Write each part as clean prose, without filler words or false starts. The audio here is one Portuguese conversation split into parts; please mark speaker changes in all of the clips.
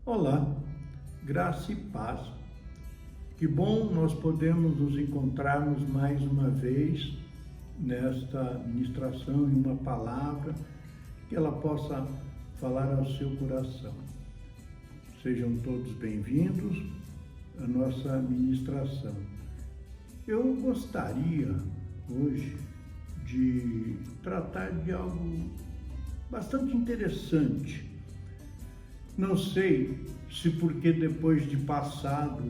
Speaker 1: Olá, graça e paz. Que bom nós podemos nos encontrarmos mais uma vez nesta ministração, em uma palavra que ela possa falar ao seu coração. Sejam todos bem-vindos à nossa ministração. Eu gostaria hoje de tratar de algo bastante interessante. Não sei se porque depois de passado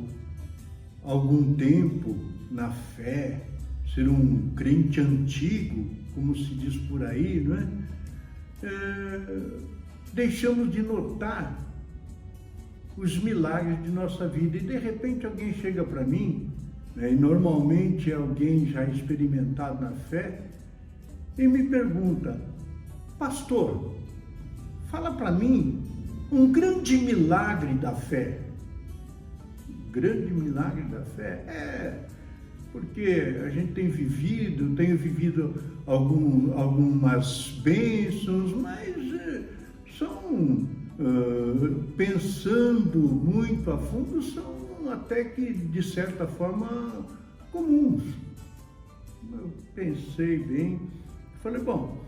Speaker 1: algum tempo na fé, ser um crente antigo, como se diz por aí, não é? Deixamos de notar os milagres de nossa vida e de repente alguém chega para mim, né, e normalmente é alguém já experimentado na fé, e me pergunta: pastor, fala para mim um grande milagre da fé. Grande milagre da fé? Porque a gente tenho vivido algumas bênçãos, mas são, pensando muito a fundo, são até que, de certa forma, comuns. Eu pensei bem, falei, bom,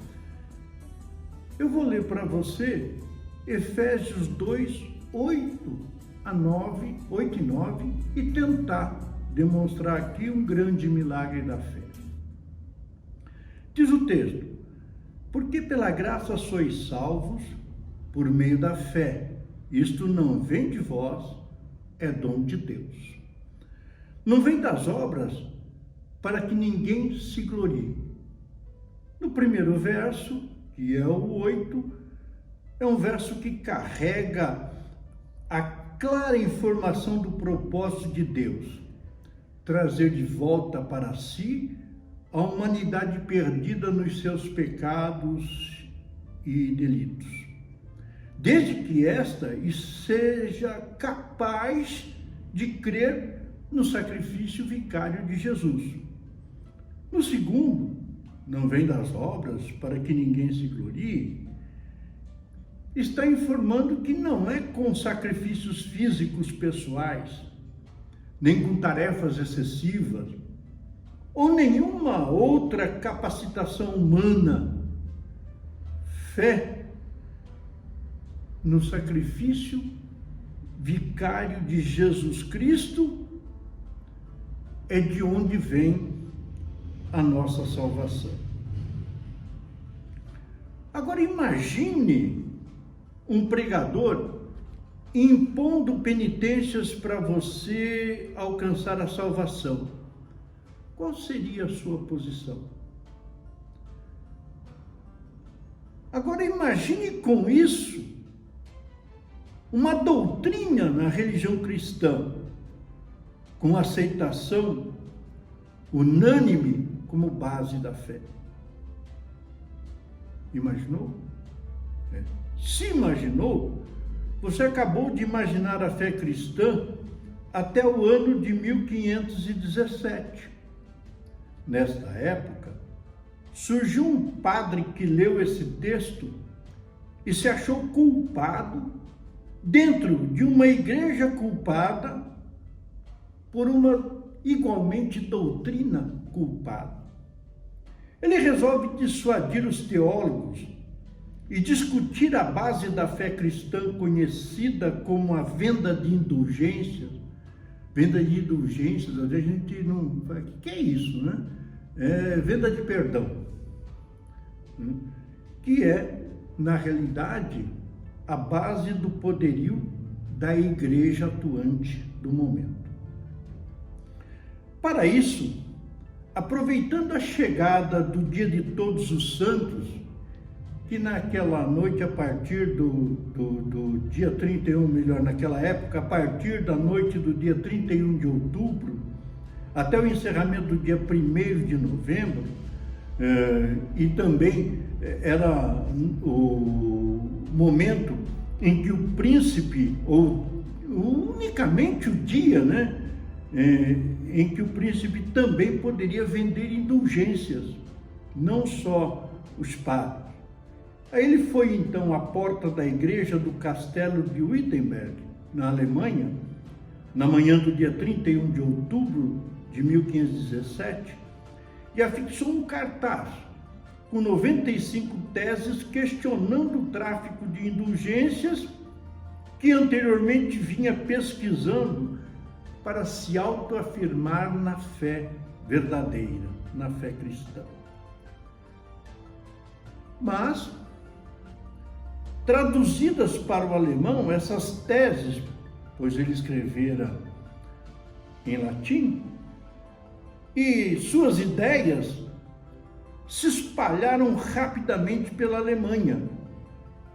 Speaker 1: eu vou ler para você Efésios 2, 8 e 9 e tentar demonstrar aqui um grande milagre da fé. Diz o texto: porque pela graça sois salvos por meio da fé. Isto não vem de vós, é dom de Deus. Não vem das obras, para que ninguém se glorie. No primeiro verso, que é o 8, é um verso que carrega a clara informação do propósito de Deus: trazer de volta para si a humanidade perdida nos seus pecados e delitos, desde que esta seja capaz de crer no sacrifício vicário de Jesus. No segundo, não vem das obras para que ninguém se glorie, está informando que não é com sacrifícios físicos pessoais, nem com tarefas excessivas, ou nenhuma outra capacitação humana. Fé no sacrifício vicário de Jesus Cristo é de onde vem a nossa salvação. Agora imagine um pregador impondo penitências para você alcançar a salvação. Qual seria a sua posição? Agora imagine com isso uma doutrina na religião cristã, com aceitação unânime como base da fé. Imaginou? Se imaginou, você acabou de imaginar a fé cristã até o ano de 1517. Nesta época, surgiu um padre que leu esse texto e se achou culpado dentro de uma igreja culpada por uma igualmente doutrina culpada. Ele resolve dissuadir os teólogos e discutir a base da fé cristã, conhecida como a venda de indulgências. Venda de indulgências, a gente não... O que é isso, né? Venda de perdão. Que é, na realidade, a base do poderio da igreja atuante do momento. Para isso, aproveitando a chegada do dia de Todos os Santos, que naquela noite, a partir do dia 31, naquela época, a partir da noite do dia 31 de outubro, até o encerramento do dia 1º de novembro, e também era o momento em que o príncipe, ou unicamente o dia, né, em que o príncipe também poderia vender indulgências, não só os padres. Aí ele foi então à porta da igreja do castelo de Wittenberg na Alemanha, na manhã do dia 31 de outubro de 1517, e afixou um cartaz com 95 teses questionando o tráfico de indulgências que anteriormente vinha pesquisando para se autoafirmar na fé verdadeira, na fé cristã. Mas, traduzidas para o alemão, essas teses, pois ele escrevera em latim, e suas ideias se espalharam rapidamente pela Alemanha,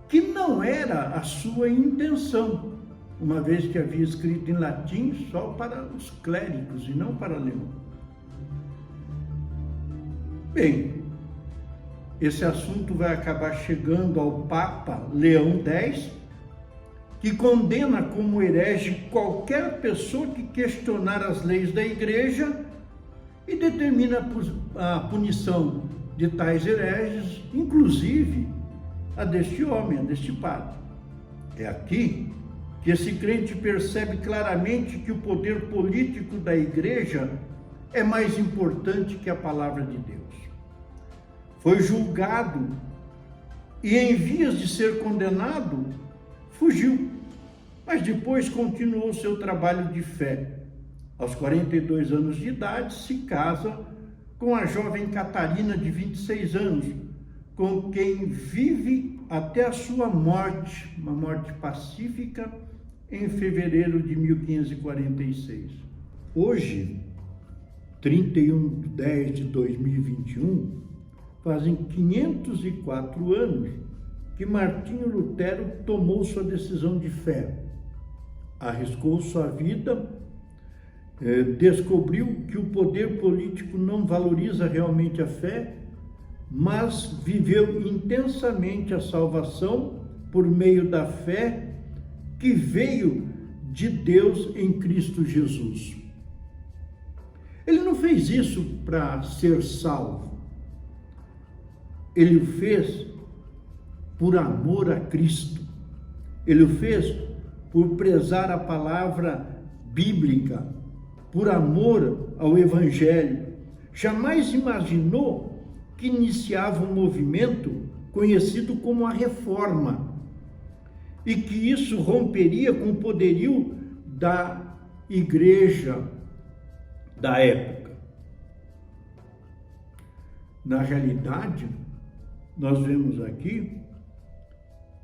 Speaker 1: que não era a sua intenção, uma vez que havia escrito em latim só para os clérigos e não para alemão. Bem, esse assunto vai acabar chegando ao Papa Leão X, que condena como herege qualquer pessoa que questionar as leis da Igreja e determina a punição de tais hereges, inclusive a deste homem, a deste padre. É aqui que esse crente percebe claramente que o poder político da Igreja é mais importante que a palavra de Deus. Foi julgado e, em vias de ser condenado, fugiu, mas depois continuou seu trabalho de fé. Aos 42 anos de idade, se casa com a jovem Catarina, de 26 anos, com quem vive até a sua morte, uma morte pacífica, em fevereiro de 1546. Hoje, 31/10/2021, fazem 504 anos que Martinho Lutero tomou sua decisão de fé, arriscou sua vida, descobriu que o poder político não valoriza realmente a fé, mas viveu intensamente a salvação por meio da fé que veio de Deus em Cristo Jesus. Ele não fez isso para ser salvo. Ele o fez por amor a Cristo. Ele o fez por prezar a palavra bíblica, por amor ao Evangelho. Jamais imaginou que iniciava um movimento conhecido como a Reforma e que isso romperia com o poderio da Igreja da época. Na realidade, nós vemos aqui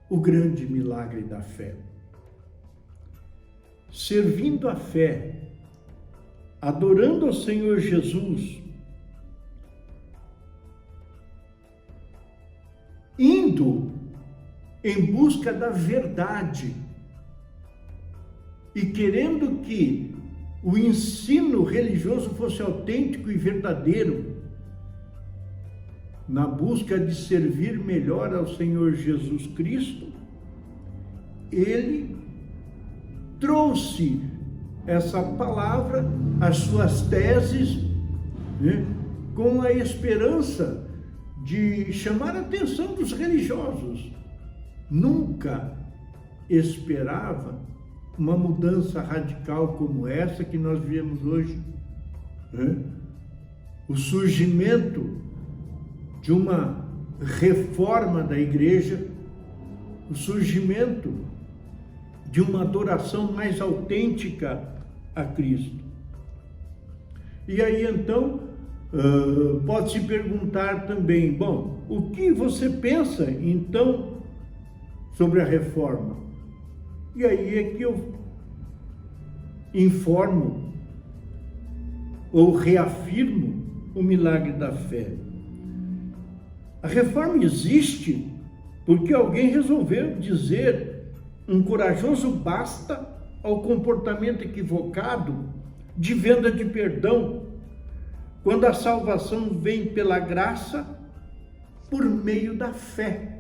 Speaker 1: o grande milagre da fé. Servindo a fé, adorando ao Senhor Jesus, indo em busca da verdade e querendo que o ensino religioso fosse autêntico e verdadeiro, na busca de servir melhor ao Senhor Jesus Cristo, ele trouxe essa palavra, as suas teses, né, com a esperança de chamar a atenção dos religiosos. Nunca esperava uma mudança radical como essa que nós vemos hoje, né? O surgimento de uma reforma da Igreja, o surgimento de uma adoração mais autêntica a Cristo. E aí então pode-se perguntar também, bom, o que você pensa então sobre a reforma? E aí é que eu informo ou reafirmo o milagre da fé. A reforma existe porque alguém resolveu dizer um corajoso basta ao comportamento equivocado de venda de perdão, quando a salvação vem pela graça por meio da fé.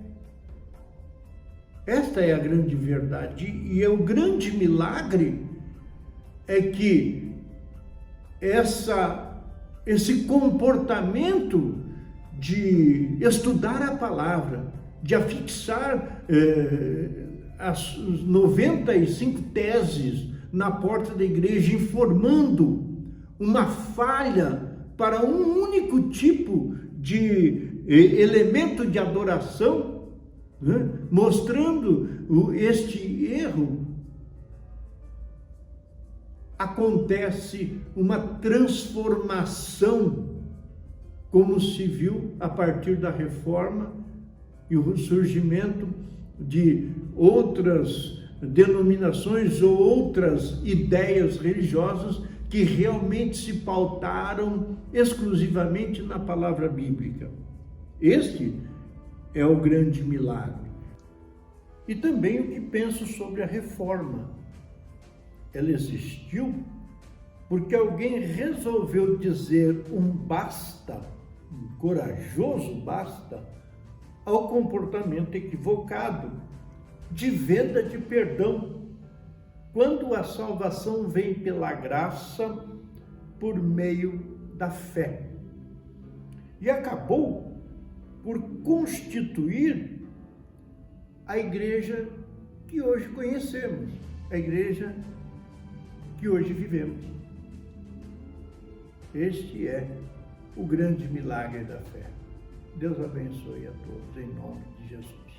Speaker 1: Esta é a grande verdade, e é o grande milagre é que esse comportamento de estudar a palavra, de afixar as 95 teses na porta da igreja, informando uma falha para um único tipo de elemento de adoração, né? Mostrando este erro, acontece uma transformação, como se viu a partir da Reforma e o surgimento de outras denominações ou outras ideias religiosas que realmente se pautaram exclusivamente na palavra bíblica. Este é o grande milagre. E também o que penso sobre a Reforma. Ela existiu porque alguém resolveu dizer um basta, um corajoso basta, ao comportamento equivocado de venda de perdão, quando a salvação vem pela graça por meio da fé. E acabou por constituir a igreja que hoje conhecemos, a igreja que hoje vivemos. Este é o grande milagre da fé. Deus abençoe a todos, em nome de Jesus.